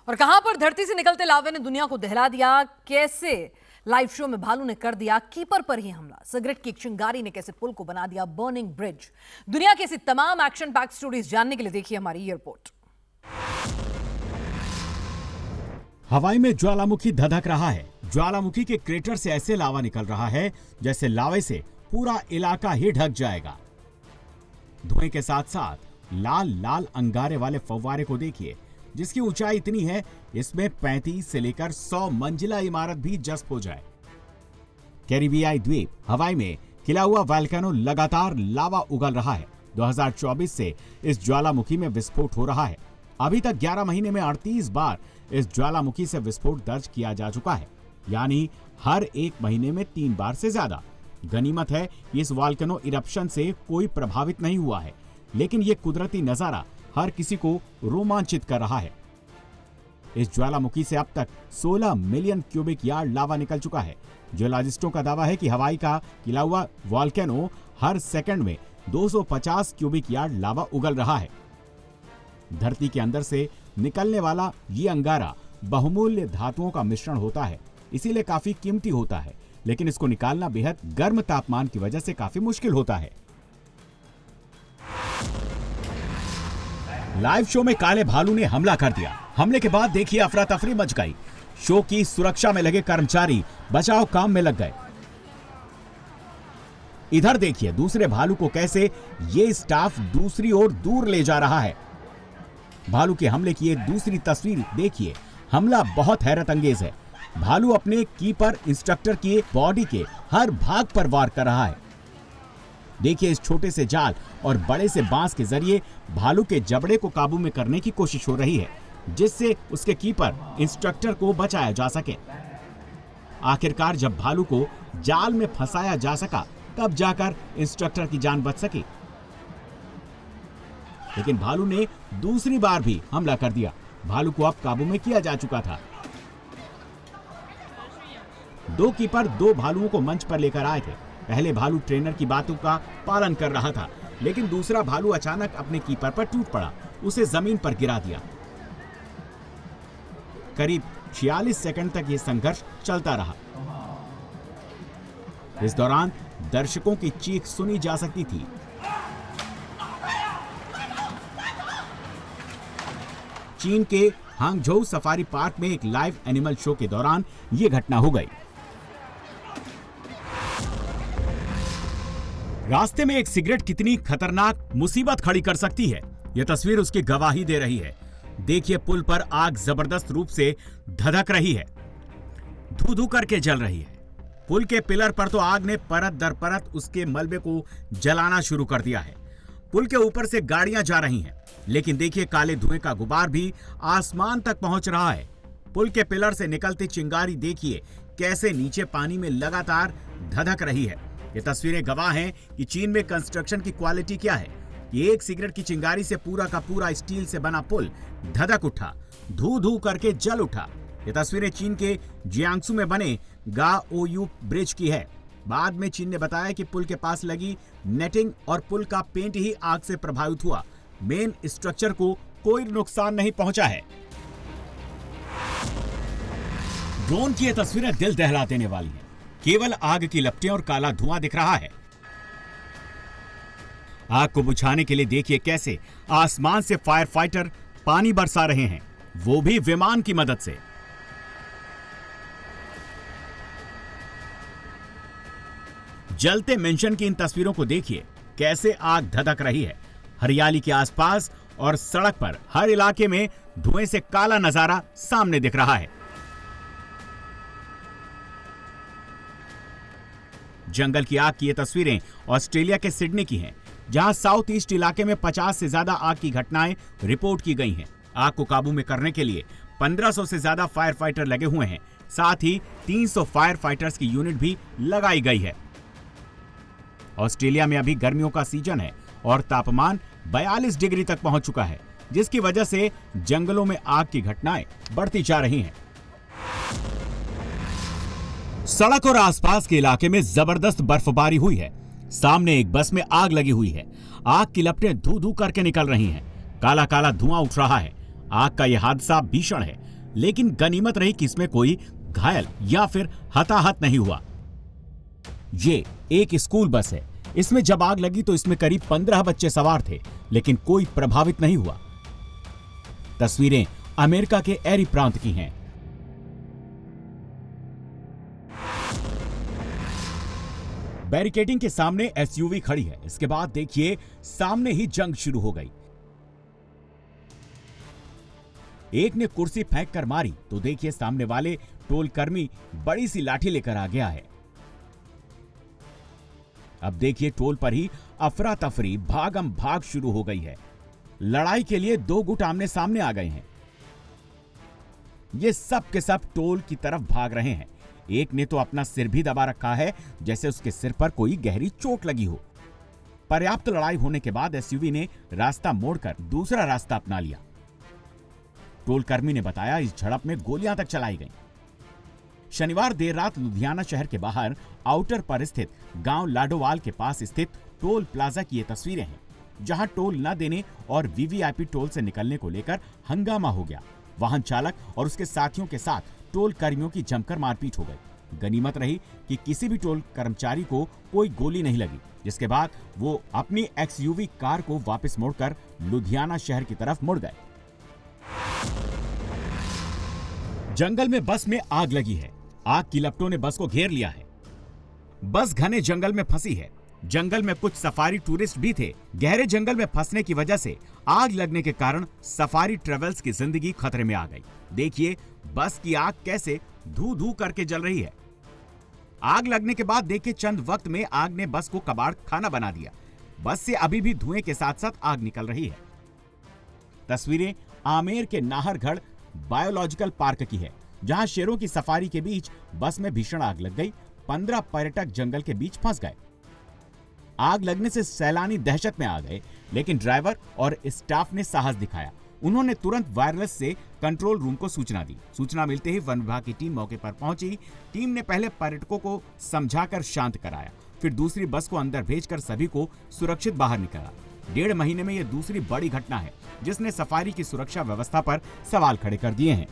और कहां पर धरती से निकलते लावे ने दुनिया को दहला दिया, कैसे लाइव शो में भालू ने कर दिया कीपर पर ही हमला, सिगरेट की एक चिंगारी ने कैसे पुल को बना दिया बर्निंग ब्रिज। दुनिया की ऐसी तमाम एक्शन पैक्ड स्टोरीज जानने के लिए देखिए हमारी ये रिपोर्ट। हवाई में ज्वालामुखी धधक रहा है। ज्वालामुखी के क्रेटर से ऐसे लावा निकल रहा है जैसे लावे से पूरा इलाका ही ढक जाएगा। धुएं के साथ साथ लाल लाल अंगारे वाले फव्वारे को देखिए, जिसकी ऊंचाई इतनी है इसमें 35 से लेकर 100 मंजिला इमारत भी जस्प हो जाए। कैरिबियाई द्वीप हवाई में खिला हुआ वोल्केनो लगातार लावा उगल रहा है। 2024 से इस ज्वालामुखी में विस्फोट हो रहा है। अभी तक 11 महीने में 38 बार इस ज्वालामुखी से विस्फोट दर्ज किया जा चुका है, यानी हर एक महीने में 3 बार से ज्यादा। गनीमत है इस वोल्केनो इरप्शन से कोई प्रभावित नहीं हुआ है, लेकिन ये कुदरती नजारा हर किसी को रोमांचित कर रहा है। इस ज्वालामुखी से अब तक 16 मिलियन क्यूबिक यार्ड लावा निकल चुका है। जियोलॉजिस्टों का दावा है कि हवाई का खिला हुआ वोल्केनो हर सेकंड में 250 क्यूबिक यार्ड लावा उगल रहा है। धरती के अंदर से निकलने वाला ये अंगारा बहुमूल्य धातुओं का मिश्रण होता है, इसीलिए काफी कीमती होता है, लेकिन इसको निकालना बेहद गर्म तापमान की वजह से काफी मुश्किल होता है। लाइव शो में काले भालू ने हमला कर दिया। हमले के बाद देखिए अफरा तफरी मच गई। शो की सुरक्षा में लगे कर्मचारी बचाव काम में लग गए। इधर देखिए दूसरे भालू को कैसे ये स्टाफ दूसरी ओर दूर ले जा रहा है। भालू के हमले की एक दूसरी तस्वीर देखिए। हमला बहुत हैरत अंगेज है। भालू अपने कीपर इंस्ट्रक्टर की बॉडी के हर भाग पर वार कर रहा है। देखिए इस छोटे से जाल और बड़े से बांस के जरिए भालू के जबड़े को काबू में करने की कोशिश हो रही है, जिससे उसके कीपर इंस्ट्रक्टर को बचाया जा सके। आखिरकार जब भालू को जाल में फंसाया जा सका, तब जाकर इंस्ट्रक्टर की जान बच सकी। लेकिन भालू ने दूसरी बार भी हमला कर दिया। भालू को अब काबू में किया जा चुका था। 2 कीपर 2 भालुओं को मंच पर लेकर आए थे। पहले भालू ट्रेनर की बातों का पालन कर रहा था, लेकिन दूसरा भालू अचानक अपने कीपर पर टूट पड़ा, उसे जमीन पर गिरा दिया। करीब 46 सेकंड तक यह संघर्ष चलता रहा। इस दौरान दर्शकों की चीख सुनी जा सकती थी। चीन के हांगझोउ सफारी पार्क में एक लाइव एनिमल शो के दौरान यह घटना हो गई। रास्ते में एक सिगरेट कितनी खतरनाक मुसीबत खड़ी कर सकती है, यह तस्वीर उसकी गवाही दे रही है। देखिए पुल पर आग जबरदस्त रूप से धधक रही है, धू धू करके जल रही है। पुल के पिलर पर तो आग ने परत दर परत उसके मलबे को जलाना शुरू कर दिया है। पुल के ऊपर से गाड़ियां जा रही हैं, लेकिन देखिए काले धुएं का गुबार भी आसमान तक पहुंच रहा है। पुल के पिलर से निकलती चिंगारी देखिए कैसे नीचे पानी में लगातार धधक रही है। ये तस्वीरें गवाह हैं कि चीन में कंस्ट्रक्शन की क्वालिटी क्या है। ये एक सिगरेट की चिंगारी से पूरा का पूरा स्टील से बना पुल धधक उठा, धू धू करके जल उठा। ये तस्वीरें चीन के जियांगसू में बने गाओयू ब्रिज की है। बाद में चीन ने बताया कि पुल के पास लगी नेटिंग और पुल का पेंट ही आग से प्रभावित हुआ। मेन स्ट्रक्चर को कोई नुकसान नहीं पहुंचा है। ड्रोन की ये तस्वीरें दिल दहला देने वाली हैं। केवल आग की लपटें और काला धुआं दिख रहा है। आग को बुझाने के लिए देखिए कैसे आसमान से फायर फाइटर पानी बरसा रहे हैं, वो भी विमान की मदद से। जलते मेंशन की इन तस्वीरों को देखिए कैसे आग धधक रही है। हरियाली के आसपास और सड़क पर हर इलाके में धुएं से काला नजारा सामने दिख रहा है। जंगल की आग की ये तस्वीरें ऑस्ट्रेलिया के सिडनी की हैं, जहां साउथ ईस्ट इलाके में 50 से ज्यादा आग की घटनाएं रिपोर्ट की गई हैं। आग को काबू में करने के लिए 1500 से ज्यादा फायर फाइटर लगे हुए हैं। साथ ही 300 फायर फाइटर्स की यूनिट भी लगाई गई है। ऑस्ट्रेलिया में अभी गर्मियों का सीजन है और तापमान 42 डिग्री तक पहुंच चुका है, जिसकी वजह से जंगलों में आग की घटनाएं बढ़ती जा रही हैं। सड़क और आसपास के इलाके में जबरदस्त बर्फबारी हुई है। सामने एक बस में आग लगी हुई है। आग की लपटें धू धू करके निकल रही हैं। काला काला धुआं उठ रहा है। आग का यह हादसा भीषण है, लेकिन गनीमत रही कि इसमें कोई घायल या फिर हताहत नहीं हुआ। ये एक स्कूल बस है। इसमें जब आग लगी तो इसमें करीब 15 बच्चे सवार थे, लेकिन कोई प्रभावित नहीं हुआ। तस्वीरें अमेरिका के एरी प्रांत की हैं। बैरिकेडिंग के सामने एसयूवी खड़ी है। इसके बाद देखिए सामने ही जंग शुरू हो गई। एक ने कुर्सी फेंक कर मारी तो देखिए सामने वाले टोल कर्मी बड़ी सी लाठी लेकर आ गया है। अब देखिए टोल पर ही अफरा तफरी भागम भाग शुरू हो गई है। लड़ाई के लिए दो गुट आमने सामने आ गए हैं। ये सब के सब टोल की तरफ भाग रहे हैं। एक ने तो अपना सिर भी दबा रखा है, जैसे उसके सिर पर कोई गहरी चोट लगी हो। पर्याप्त लड़ाई होने के बाद एसयूवी ने रास्ता मोड़कर दूसरा रास्ता अपना लिया। टोल कर्मी ने बताया इस झड़प में गोलियां तक चलाई गईं। शनिवार देर रात लुधियाना शहर के बाहर आउटर पर स्थित गांव लाडोवाल के पास स्थित टोल प्लाजा की ये तस्वीरें हैं, जहां टोल न देने और वीवीआईपी टोल से निकलने को लेकर हंगामा हो गया। वाहन चालक और उसके साथियों के साथ टोल कर्मियों की जमकर मारपीट हो गई। गनीमत रही कि किसी भी टोल कर्मचारी को कोई गोली नहीं लगी, जिसके बाद वो अपनी एक्सयूवी कार को वापस मोड़कर लुधियाना शहर की तरफ मुड़ गए। जंगल में बस में आग लगी है। आग की लपटों ने बस को घेर लिया है। बस घने जंगल में फंसी है। जंगल में कुछ सफारी टूरिस्ट भी थे। गहरे जंगल में फंसने की वजह से आग लगने के कारण सफारी ट्रेवल्स की जिंदगी खतरे में आ गई। देखिए बस की आग कैसे धू धू करके जल रही है। आग लगने के बाद देखिए चंद वक्त में आग ने बस को कबाड़ खाना बना दिया। बस से अभी भी धुएं के साथ साथ आग निकल रही है। तस्वीरें आमेर के नाहरगढ़ बायोलॉजिकल पार्क की है, जहां शेरों की सफारी के बीच बस में भीषण आग लग गई। 15 पर्यटक जंगल के बीच फंस गए। आग लगने से सैलानी दहशत में आ गए, लेकिन ड्राइवर और स्टाफ ने साहस दिखाया। उन्होंने तुरंत वायरलेस से कंट्रोल रूम को सूचना दी। सूचना मिलते ही वन विभाग की टीम मौके पर पहुंची। टीम ने पहले पर्यटकों को समझाकर शांत कराया, फिर दूसरी बस को अंदर भेजकर सभी को सुरक्षित बाहर निकाला। 1.5 महीने में यह दूसरी बड़ी घटना है जिसने सफारी की सुरक्षा व्यवस्था पर सवाल खड़े कर दिए हैं।